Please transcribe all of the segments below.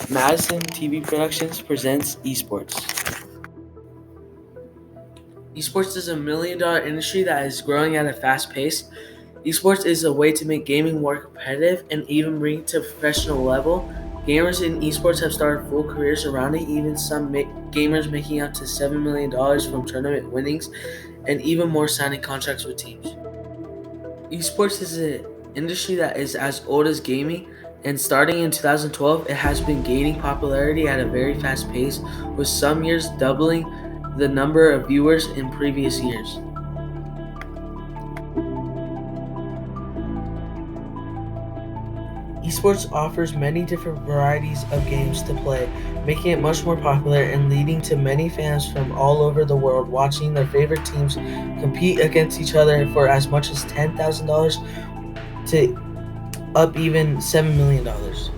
Madison TV Productions presents Esports. Esports is a $1 million industry that is growing at a fast pace. Esports is a way to make gaming more competitive and even bring it to a professional level. Gamers in esports have started full careers around it, even some gamers making up to $7 million from tournament winnings and even more signing contracts with teams. Esports is an industry that is as old as gaming, and starting in 2012, it has been gaining popularity at a very fast pace, with some years doubling the number of viewers in previous years. Esports offers many different varieties of games to play, making it much more popular and leading to many fans from all over the world watching their favorite teams compete against each other for as much as $10,000 to up even $7 million. Most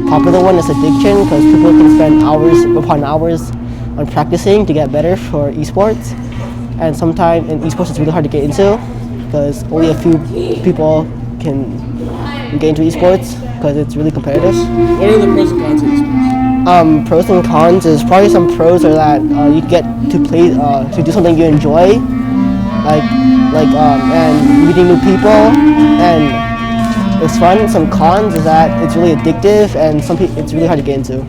popular one is addiction, because people can spend hours upon hours on practicing to get better for esports, and sometimes in esports it's really hard to get into because only a few people can get into esports because it's really competitive. What are the pros and cons of esports? Pros and cons is probably some pros are that you get to play to do something you enjoy, and meeting new people, and it's fun. Some cons is that it's really addictive, and it's really hard to get into.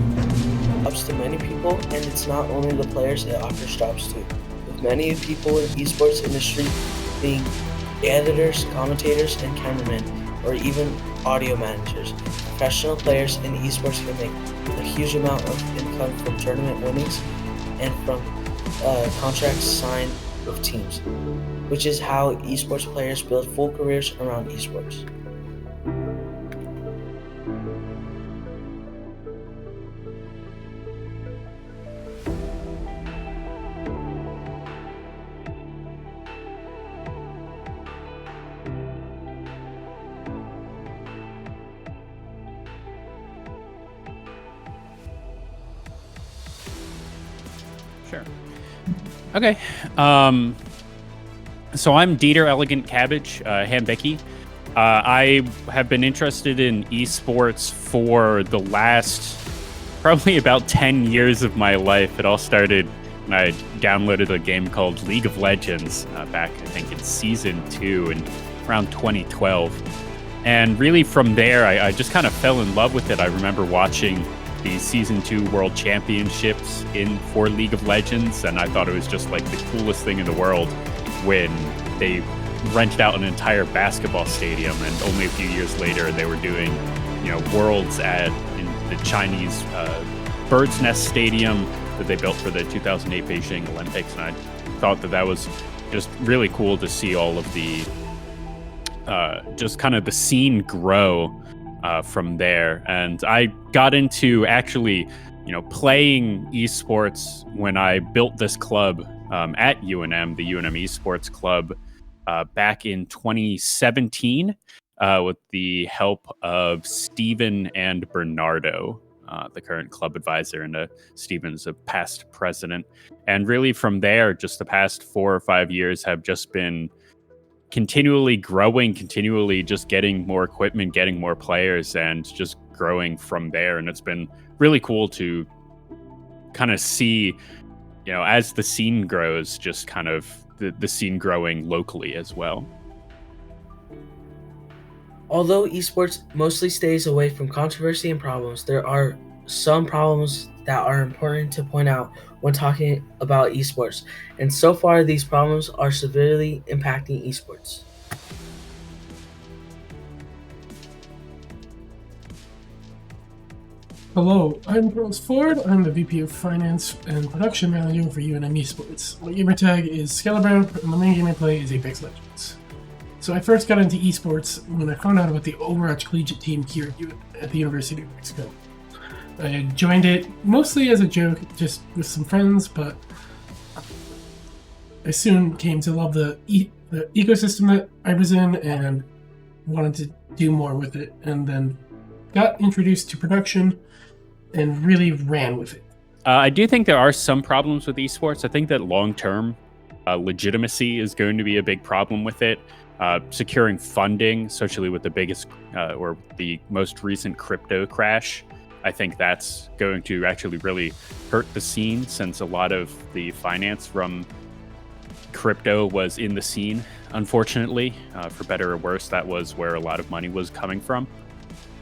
Jobs to many people, and it's not only the players, it offers jobs too, with many people in esports industry being editors, commentators, and cameramen, or even audio managers. Professional players in esports can make a huge amount of income from tournament winnings and from contracts signed with teams, which is how esports players build full careers around esports. Sure. Okay. So I'm Dieter Elegant Cabbage Hambecki. I have been interested in esports for the last probably about 10 years of my life. It all started when I downloaded a game called League of Legends back, I think, in Season 2 in around 2012. And really from there, I just kind of fell in love with it. I remember watching the Season 2 World Championships for League of Legends, and I thought it was just like the coolest thing in the world when they rented out an entire basketball stadium, and only a few years later they were doing, worlds in the Chinese Bird's Nest Stadium that they built for the 2008 Beijing Olympics, and I thought that was just really cool to see all of the just kind of the scene grow from there. And I got into actually, playing esports when I built this club at UNM, the UNM Esports Club, back in 2017 with the help of Steven and Bernardo, the current club advisor, and Steven's a past president. And really from there, just the past 4 or 5 years have just been continually growing, continually just getting more equipment, getting more players, and just growing from there. And it's been really cool to kind of see, as the scene grows, just kind of the scene growing locally as well. Although esports mostly stays away from controversy and problems, there are some problems that are important to point out when talking about esports, and so far these problems are severely impacting esports. Hello, I'm Charles Ford. I'm the VP of Finance and Production Manager for UNM Esports. My gamer tag is Scalabro, and the main game I play is Apex Legends. So I first got into esports when I found out about the Overwatch collegiate team here at the University of Mexico. I joined it mostly as a joke, just with some friends, but I soon came to love the ecosystem that I was in and wanted to do more with it, and then got introduced to production and really ran with it. I do think there are some problems with esports. I think that long term legitimacy is going to be a big problem with it. Securing funding, especially with the biggest or the most recent crypto crash, I think that's going to actually really hurt the scene, since a lot of the finance from crypto was in the scene. Unfortunately, for better or worse, that was where a lot of money was coming from.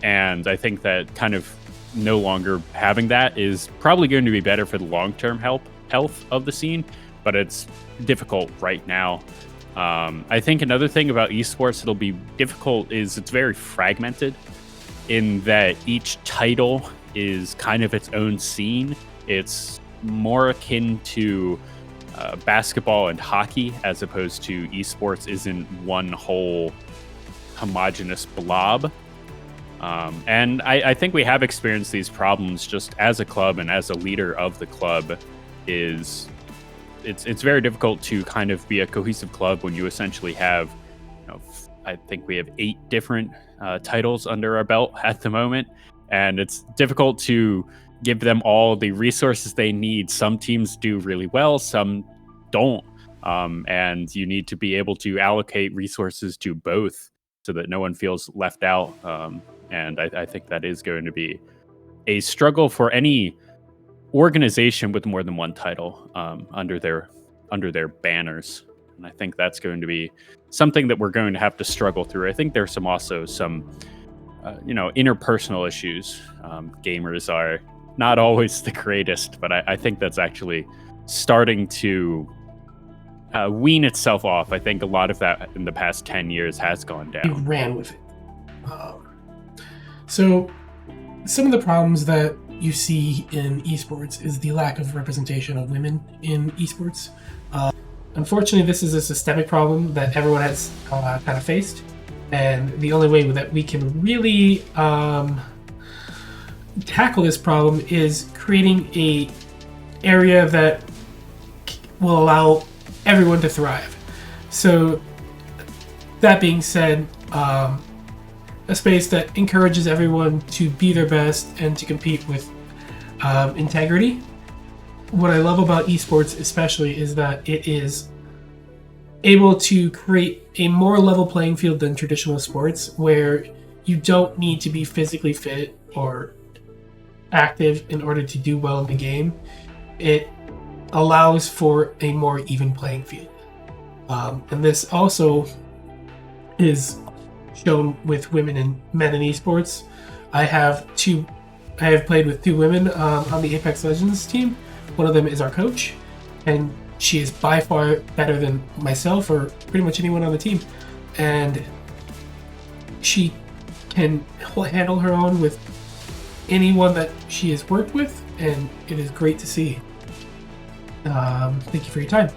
And I think that kind of no longer having that is probably going to be better for the long-term health of the scene, but it's difficult right now. I think another thing about esports that'll be difficult is it's very fragmented, in that each title is kind of its own scene. It's more akin to basketball and hockey, as opposed to esports isn't one whole homogenous blob. And I think we have experienced these problems just as a club and as a leader of the club. It's very difficult to kind of be a cohesive club when you essentially have, I think we have 8 different titles under our belt at the moment, and it's difficult to give them all the resources they need. Some teams do really well, some don't, and you need to be able to allocate resources to both so that no one feels left out. And I think that is going to be a struggle for any organization with more than one title under their banners. And I think that's going to be something that we're going to have to struggle through. I think there's also some interpersonal issues. Gamers are not always the greatest, but I think that's actually starting to wean itself off. I think a lot of that in the past 10 years has gone We down. ran with it. So some of the problems that you see in esports is the lack of representation of women in esports. Unfortunately, this is a systemic problem that everyone has kind of faced, and the only way that we can really tackle this problem is creating a area that will allow everyone to thrive. So that being said, a space that encourages everyone to be their best and to compete with integrity. What I love about esports especially is that it is able to create a more level playing field than traditional sports, where you don't need to be physically fit or active in order to do well in the game. It allows for a more even playing field. And this also is shown with women and men in esports. I have played with 2 women on the Apex Legends team. One of them is our coach, and she is by far better than myself or pretty much anyone on the team. And she can handle her own with anyone that she has worked with, and it is great to see. Thank you for your time.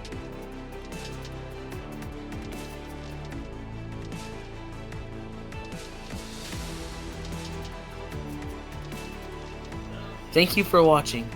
Thank you for watching.